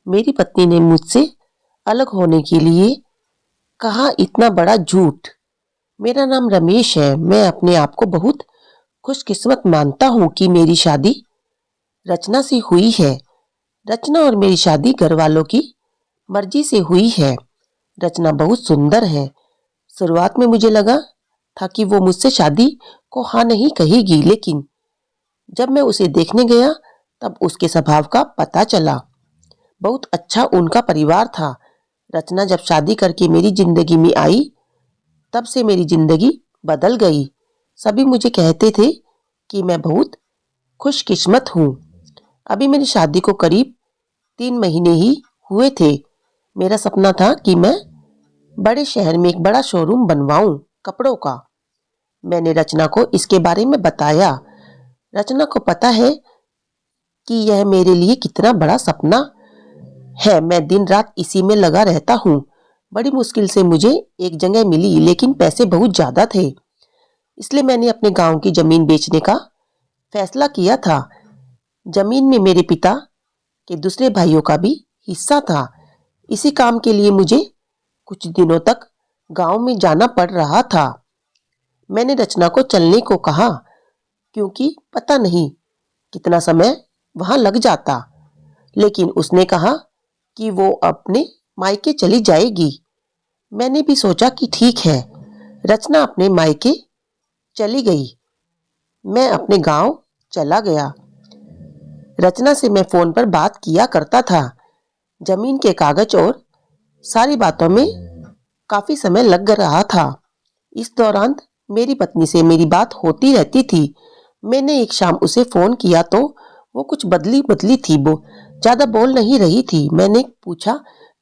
मेरी पत्नी ने मुझसे अलग होने के लिए कहा, इतना बड़ा झूठ। मेरा नाम रमेश है। मैं अपने आप को बहुत खुशकिस्मत मानता हूँ कि मेरी शादी रचना से हुई है। रचना और मेरी शादी घर वालों की मर्जी से हुई है। रचना बहुत सुंदर है। शुरुआत में मुझे लगा था कि वो मुझसे शादी को हाँ नहीं कहेगी, लेकिन जब मैं उसे देखने गया तब उसके स्वभाव का पता चला। बहुत अच्छा उनका परिवार था। रचना जब शादी करके मेरी जिंदगी में आई तब से मेरी जिंदगी बदल गई। सभी मुझे कहते थे कि मैं बहुत खुशकिस्मत हूँ। अभी मेरी शादी को करीब 3 महीने ही हुए थे। मेरा सपना था कि मैं बड़े शहर में एक बड़ा शोरूम बनवाऊं कपड़ों का। मैंने रचना को इसके बारे में बताया। रचना को पता है कि यह मेरे लिए कितना बड़ा सपना है। मैं दिन रात इसी में लगा रहता हूँ। बड़ी मुश्किल से मुझे एक जगह मिली, लेकिन पैसे बहुत ज्यादा थे, इसलिए मैंने अपने गांव की जमीन बेचने का फैसला किया था। जमीन में मेरे पिता के दूसरे भाइयों का भी हिस्सा था। इसी काम के लिए मुझे कुछ दिनों तक गांव में जाना पड़ रहा था। मैंने रचना को चलने को कहा, क्योंकि पता नहीं कितना समय वहां लग जाता, लेकिन उसने कहा कि वो अपने मायके चली जाएगी। मैंने भी सोचा कि ठीक है। रचना अपने मायके चली गई। मैं अपने गांव चला गया। रचना से मैं फोन पर बात किया करता था। जमीन के कागज और सारी बातों में काफी समय लग रहा था। इस दौरान मेरी पत्नी से मेरी बात होती रहती थी। मैंने एक शाम उसे फोन किया तो वो कुछ बदली बदली थी। वो ज्यादा बोल नहीं रही थी। मैंने पूछा,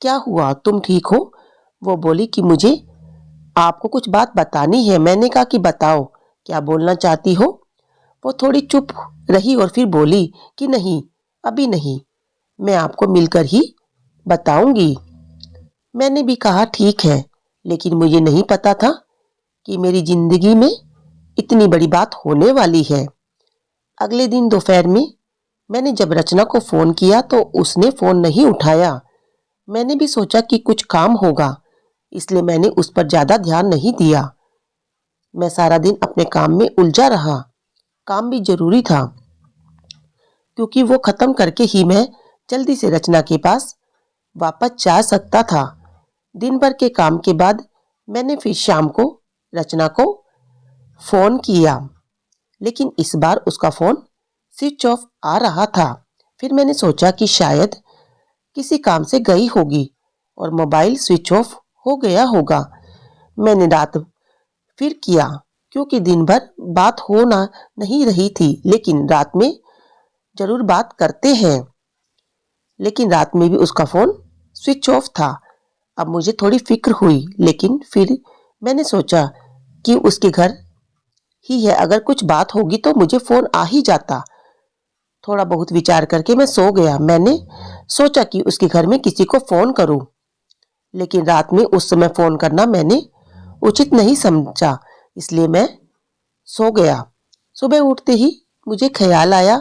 क्या हुआ, तुम ठीक हो? वो बोली कि मुझे आपको कुछ बात बतानी है। मैंने कहा कि बताओ, क्या बोलना चाहती हो? वो थोड़ी चुप रही और फिर बोली कि नहीं, अभी नहीं, मैं आपको मिलकर ही बताऊंगी। मैंने भी कहा ठीक है, लेकिन मुझे नहीं पता था कि मेरी जिंदगी में इतनी बड़ी बात होने वाली है। अगले दिन दोपहर में मैंने जब रचना को फोन किया तो उसने फोन नहीं उठाया। मैंने भी सोचा कि कुछ काम होगा, इसलिए मैंने उस पर ज्यादा ध्यान नहीं दिया। मैं सारा दिन अपने काम में उलझा रहा। काम भी जरूरी था, क्योंकि वो खत्म करके ही मैं जल्दी से रचना के पास वापस जा सकता था। दिन भर के काम के बाद मैंने फिर शाम को रचना को फोन किया, लेकिन इस बार उसका फोन स्विच ऑफ आ रहा था। फिर मैंने सोचा कि शायद किसी काम से गई होगी और मोबाइल स्विच ऑफ हो गया होगा। मैंने रात फिर किया, क्योंकि दिन भर बात होना नहीं रही थी, लेकिन रात में जरूर बात करते हैं। लेकिन रात में भी उसका फोन स्विच ऑफ था। अब मुझे थोड़ी फिक्र हुई, लेकिन फिर मैंने सोचा कि उसके घर ही है, अगर कुछ बात होगी तो मुझे फोन आ ही जाता। थोड़ा बहुत विचार करके मैं सो गया। मैंने सोचा कि उसके घर में किसी को फोन करूं, लेकिन रात में उस समय फोन करना मैंने उचित नहीं समझा, इसलिए मैं सो गया। सुबह उठते ही मुझे ख्याल आया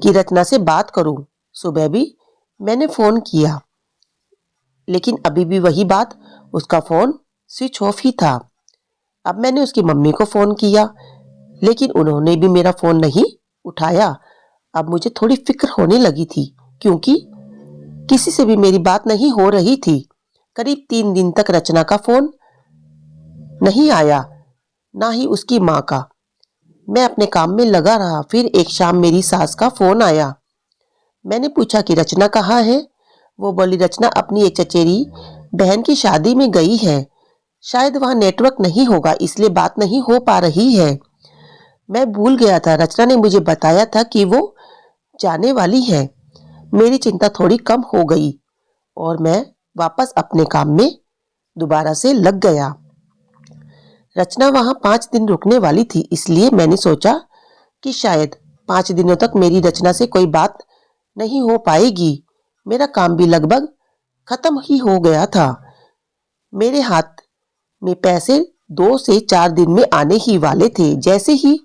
कि रचना से बात करूं। सुबह भी मैंने फोन किया, लेकिन अभी भी वही बात, उसका फोन स्विच ऑफ ही था। अब मैंने उसकी मम्मी को फोन किया, लेकिन उन्होंने भी मेरा फोन नहीं उठाया। अब मुझे थोड़ी फिक्र होने लगी थी, क्योंकि किसी से भी मेरी बात नहीं हो रही थी। करीब 3 दिन तक रचना का फोन नहीं आया, ना ही उसकी माँ का। मैं अपने काम में लगा रहा। फिर एक शाम मेरी सास का फोन आया। मैंने पूछा कि रचना कहाँ है? वो बोली, रचना अपनी एक चचेरी बहन की शादी में गई है, शायद वहां नेटवर्क नहीं होगा, इसलिए बात नहीं हो पा रही है। मैं भूल गया था, रचना ने मुझे बताया था कि वो जाने वाली है। मेरी चिंता थोड़ी कम हो गई और मैं वापस अपने काम में दोबारा से लग गया। रचना वहां 5 दिन रुकने वाली थी, इसलिए मैंने सोचा कि शायद 5 दिनों तक मेरी रचना से कोई बात नहीं हो पाएगी। मेरा काम भी लगभग खत्म ही हो गया था। मेरे हाथ में पैसे 2 से 4 दिन में आने ही वाले थे। जैसे ही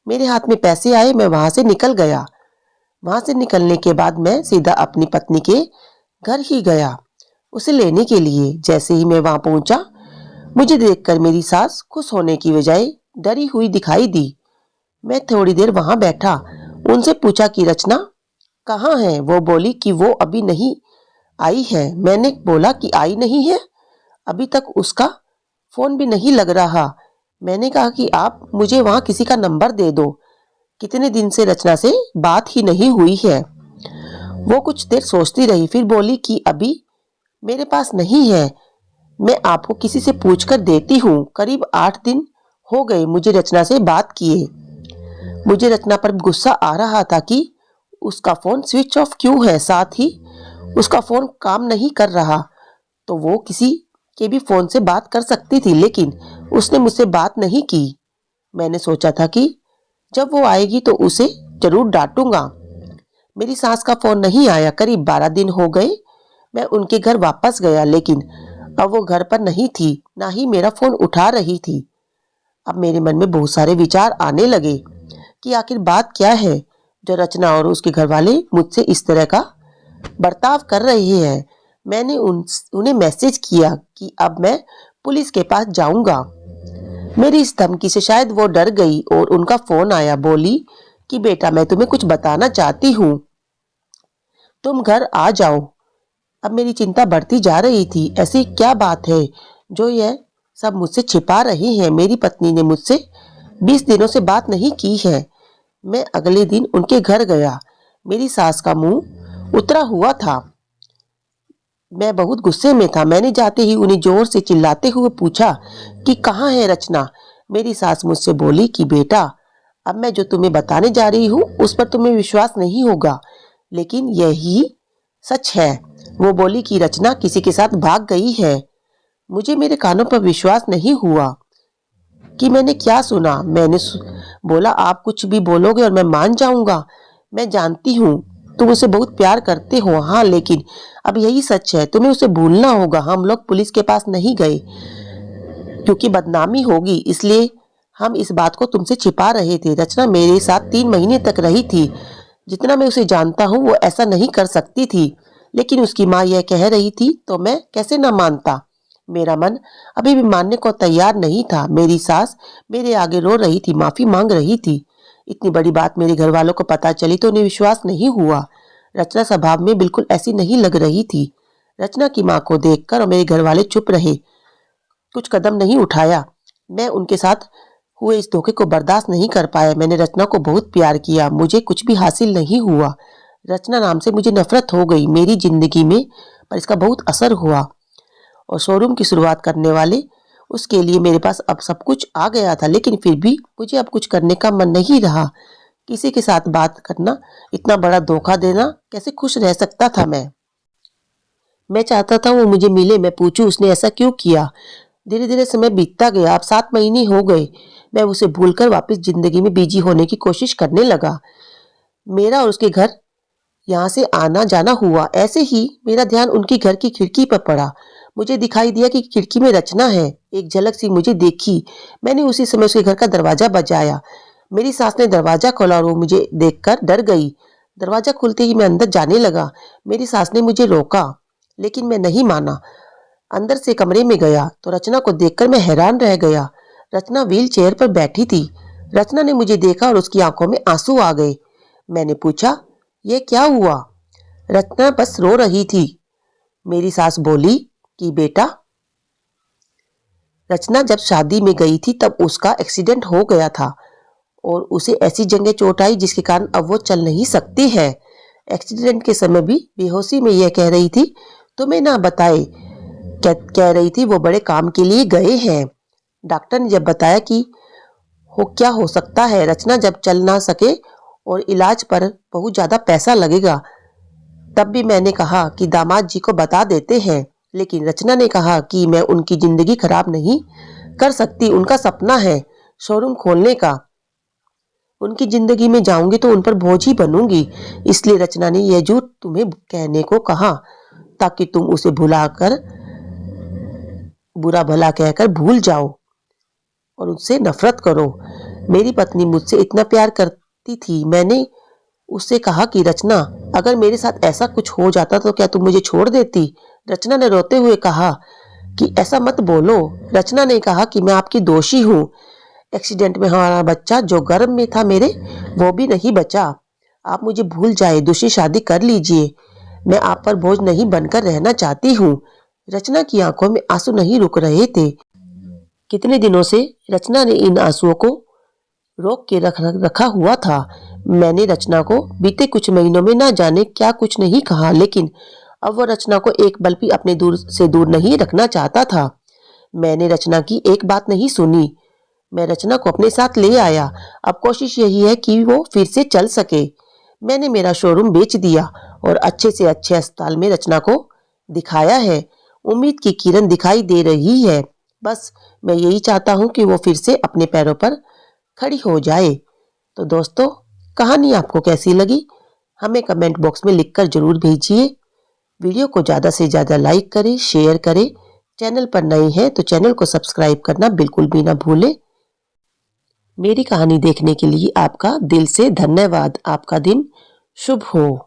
मेरे हाथ में पैसे आए, मैं वहां से निकल गया। वहां से निकलने के बाद मैं सीधा अपनी पत्नी के घर ही गया उसे लेने के लिए। जैसे ही मैं वहां पहुंचा, मुझे देखकर मेरी सास खुश होने की बजाय डरी हुई दिखाई दी। मैं थोड़ी देर वहां बैठा, उनसे पूछा कि रचना कहाँ है। वो बोली कि वो अभी नहीं आई है। मैंने बोला कि आई नहीं है, अभी तक उसका फोन भी नहीं लग रहा। मैंने कहा कि आप मुझे वहां किसी का नंबर दे दो, कितने दिन से रचना से बात ही नहीं हुई है। वो कुछ देर सोचती रही, फिर बोली कि अभी मेरे पास नहीं है, मैं आपको किसी से पूछकर देती हूँ। करीब 8 दिन हो गए मुझे रचना से बात किए। मुझे रचना पर गुस्सा आ रहा था कि उसका फोन स्विच ऑफ क्यों है, साथ ही उसका फोन काम नहीं कर रहा तो वो किसी के भी फोन से बात कर सकती थी, लेकिन उसने मुझसे बात नहीं की। मैंने सोचा था कि जब वो आएगी तो उसे जरूर डांटूंगा। मेरी सास का फोन नहीं आया। करीब 12 दिन हो गए। मैं उनके घर वापस गया, लेकिन अब वो घर पर नहीं थी, ना ही मेरा फोन उठा रही थी। अब मेरे मन में बहुत सारे विचार आने लगे कि आखिर बात क्या है जो रचना और उसके घर वाले मुझसे इस तरह का बर्ताव कर रहे हैं। मैंने उन्हें मैसेज किया कि अब मैं पुलिस के पास जाऊंगा। मेरी इस धमकी से शायद वो डर गई और उनका फोन आया। बोली कि बेटा, मैं तुम्हें कुछ बताना चाहती हूँ, तुम घर आ जाओ। अब मेरी चिंता बढ़ती जा रही थी। ऐसी क्या बात है जो यह सब मुझसे छिपा रहे हैं। मेरी पत्नी ने मुझसे 20 दिनों से बात नहीं की है। मैं अगले दिन उनके घर गया। मेरी सास का मुंह उतरा हुआ था। मैं बहुत गुस्से में था। मैंने जाते ही उन्हें जोर से चिल्लाते हुए पूछा कि कहाँ है रचना। मेरी सास मुझसे बोली कि बेटा, अब मैं जो तुम्हें बताने जा रही हूँ उस पर तुम्हें विश्वास नहीं होगा, लेकिन यही सच है। वो बोली कि रचना किसी के साथ भाग गई है। मुझे मेरे कानों पर विश्वास नहीं हुआ कि मैंने क्या सुना। मैंने बोला, आप कुछ भी बोलोगे और मैं मान जाऊंगा। मैं जानती हूँ तुम उसे बहुत प्यार करते हो, हाँ, लेकिन अब यही सच है, तुम्हें उसे भूलना होगा। हम लोग पुलिस के पास नहीं गए क्योंकि बदनामी होगी, इसलिए हम इस बात को तुमसे छिपा रहे थे। रचना मेरे साथ 3 महीने तक रही थी। जितना मैं उसे जानता हूँ वो ऐसा नहीं कर सकती थी, लेकिन उसकी माँ यह कह रही थी तो मैं कैसे ना मानता। मेरा मन अभी भी मानने को तैयार नहीं था। मेरी सास मेरे आगे रो रही थी, माफी मांग रही थी। इतनी बड़ी बात मेरे घर वालों को पता चली तो उन्हें विश्वास नहीं हुआ। रचना स्वभाव में बिल्कुल ऐसी नहीं लग रही थी। रचना की माँ को देखकर और मेरे घर वाले चुप रहे, कुछ कदम नहीं उठाया। मैं उनके साथ हुए इस धोखे को बर्दाश्त नहीं कर पाया। मैंने रचना को बहुत प्यार किया, मुझे कुछ भी हासिल नहीं हुआ। रचना नाम से मुझे नफरत हो गई मेरी जिंदगी में, पर इसका बहुत असर हुआ। और शोरूम की शुरुआत करने वाले उसके लिए मेरे पास अब सब कुछ आ गया था, लेकिन फिर भी मुझे अब कुछ करने का मन नहीं रहा। किसी के साथ बात करना, इतना बड़ा धोखा देना, कैसे खुश रह सकता था मैं चाहता था वो मुझे मिले, मैं पूछूं उसने ऐसा क्यों किया। धीरे धीरे समय बीतता गया। अब 7 महीने हो गए। मैं उसे भूलकर वापस जिंदगी में बिजी होने की कोशिश करने लगा। मेरा और उसके घर यहाँ से आना जाना हुआ। ऐसे ही मेरा ध्यान उनके घर की खिड़की पर पड़ा। मुझे दिखाई दिया कि खिड़की में रचना है। एक झलक सी मुझे देखी। मैंने उसी समय उसके घर का दरवाजा बजाया। मेरी सास ने दरवाजा खोला और वो मुझे देखकर डर गई। दरवाजा खुलते ही मैं अंदर जाने लगा। मेरी सास ने मुझे रोका, लेकिन मैं नहीं माना। अंदर से कमरे में गया तो रचना को देखकर मैं हैरान रह गया। रचना व्हील चेयर पर बैठी थी। रचना ने मुझे देखा और उसकी आंखों में आंसू आ गए। मैंने पूछा, ये क्या हुआ। रचना बस रो रही थी। मेरी सास बोली कि बेटा, रचना जब शादी में गई थी तब उसका एक्सीडेंट हो गया था और उसे ऐसी जगह चोट आई जिसके कारण अब वो चल नहीं सकती है। एक्सीडेंट के समय भी बेहोशी में यह कह रही थी, तुम्हें ना बताए, कह रही थी वो बड़े काम के लिए गए हैं। डॉक्टर ने जब बताया कि हो क्या हो सकता है, रचना जब चल ना सके और इलाज पर बहुत ज्यादा पैसा लगेगा, तब भी मैंने कहा कि दामाद जी को बता देते हैं, लेकिन रचना ने कहा कि मैं उनकी जिंदगी खराब नहीं कर सकती। उनका सपना है शोरूम खोलने का। उनकी जिंदगी में जाऊंगी तो उन पर बोझ ही बनूंगी। इसलिए रचना ने यह झूठ तुम्हें कहने को कहा ताकि तुम उसे भुलाकर, बुरा भला कहकर भूल जाओ और उससे नफरत करो। मेरी पत्नी मुझसे इतना प्यार करती थी। मैंने उससे कहा कि रचना, अगर मेरे साथ ऐसा कुछ हो जाता तो क्या तुम मुझे छोड़ देती? रचना ने रोते हुए कहा कि ऐसा मत बोलो। रचना ने कहा कि मैं आपकी दोषी हूँ। एक्सीडेंट में हमारा बच्चा जो गर्भ में था मेरे, वो भी नहीं बचा। आप मुझे भूल जाए, दूसरी शादी कर लीजिए। मैं आप पर बोझ नहीं बनकर रहना चाहती हूँ। रचना की आंखों में आंसू नहीं रुक रहे थे। कितने दिनों से रचना ने इन आंसुओं को रोक के रखा हुआ था। मैंने रचना को बीते कुछ महीनों में ना जाने क्या कुछ नहीं कहा, लेकिन अब वह रचना को एक पल भी अपने दूर से दूर नहीं रखना चाहता था। मैंने रचना की एक बात नहीं सुनी। मैं रचना को अपने साथ ले आया। अब कोशिश यही है कि वो फिर से चल सके। मैंने मेरा शोरूम बेच दिया और अच्छे से अच्छे अस्पताल में रचना को दिखाया है। उम्मीद की किरण दिखाई दे रही है। बस मैं यही चाहता हूँ कि वो फिर से अपने पैरों पर खड़ी हो जाए। तो दोस्तों, कहानी आपको कैसी लगी हमें कमेंट बॉक्स में लिखकर जरूर भेजिए। वीडियो को ज़्यादा से ज़्यादा लाइक करें, शेयर करें। चैनल पर नए हैं तो चैनल को सब्सक्राइब करना बिल्कुल भी ना भूलें। मेरी कहानी देखने के लिए आपका दिल से धन्यवाद। आपका दिन शुभ हो।